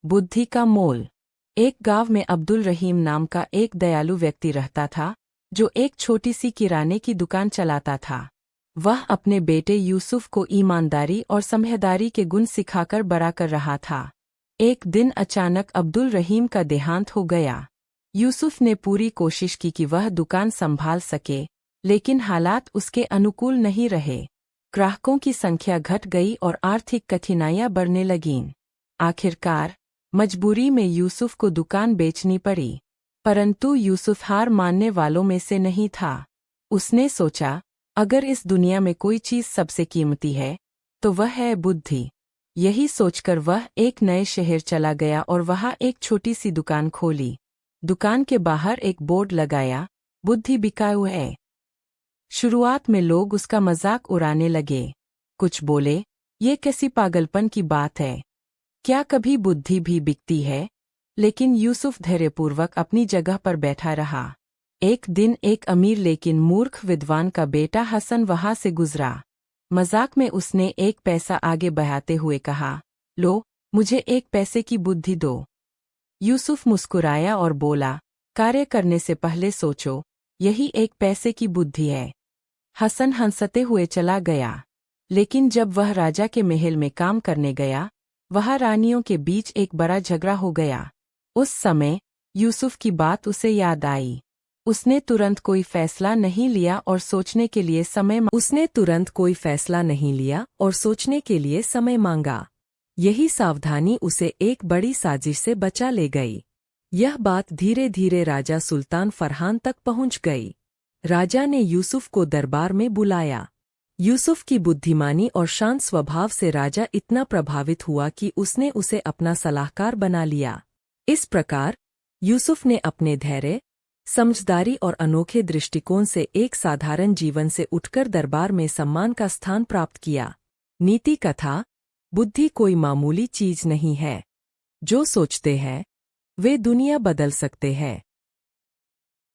बुद्धि का मोल। एक गांव में अब्दुल रहीम नाम का एक दयालु व्यक्ति रहता था, जो एक छोटी सी किराने की दुकान चलाता था। वह अपने बेटे यूसुफ को ईमानदारी और समझदारी के गुण सिखाकर बड़ा कर रहा था। एक दिन अचानक अब्दुल रहीम का देहांत हो गया। यूसुफ ने पूरी कोशिश की कि वह दुकान संभाल सके, लेकिन हालात उसके अनुकूल नहीं रहे। ग्राहकों की संख्या घट गई और आर्थिक कठिनाइयां बढ़ने लगीं। आखिरकार मजबूरी में यूसुफ को दुकान बेचनी पड़ी। परंतु यूसुफ हार मानने वालों में से नहीं था। उसने सोचा, अगर इस दुनिया में कोई चीज़ सबसे कीमती है, तो वह है बुद्धि। यही सोचकर वह एक नए शहर चला गया और वहाँ एक छोटी सी दुकान खोली। दुकान के बाहर एक बोर्ड लगाया, बुद्धि बिकाऊ है। शुरुआत में लोग उसका मजाक उड़ाने लगे। कुछ बोले, ये कैसी पागलपन की बात है, क्या कभी बुद्धि भी बिकती है? लेकिन यूसुफ धैर्यपूर्वक अपनी जगह पर बैठा रहा। एक दिन एक अमीर लेकिन मूर्ख विद्वान का बेटा हसन वहां से गुजरा। मजाक में उसने एक पैसा आगे बढ़ाते हुए कहा, लो, मुझे एक पैसे की बुद्धि दो। यूसुफ मुस्कुराया और बोला, कार्य करने से पहले सोचो, यही एक पैसे की बुद्धि है। हसन हंसते हुए चला गया। लेकिन जब वह राजा के महल में काम करने गया, वहाँ रानियों के बीच एक बड़ा झगड़ा हो गया। उस समय यूसुफ की बात उसे याद आई। उसने तुरंत कोई फैसला नहीं लिया और सोचने के लिए समय मांगा। यही सावधानी उसे एक बड़ी साजिश से बचा ले गई। यह बात धीरे धीरे राजा सुल्तान फरहान तक पहुंच गई। राजा ने यूसुफ को दरबार में बुलाया। यूसुफ की बुद्धिमानी और शांत स्वभाव से राजा इतना प्रभावित हुआ कि उसने उसे अपना सलाहकार बना लिया। इस प्रकार यूसुफ ने अपने धैर्य, समझदारी और अनोखे दृष्टिकोण से एक साधारण जीवन से उठकर दरबार में सम्मान का स्थान प्राप्त किया। नीति कथा: बुद्धि कोई मामूली चीज नहीं है। जो सोचते हैं, वे दुनिया बदल सकते हैं।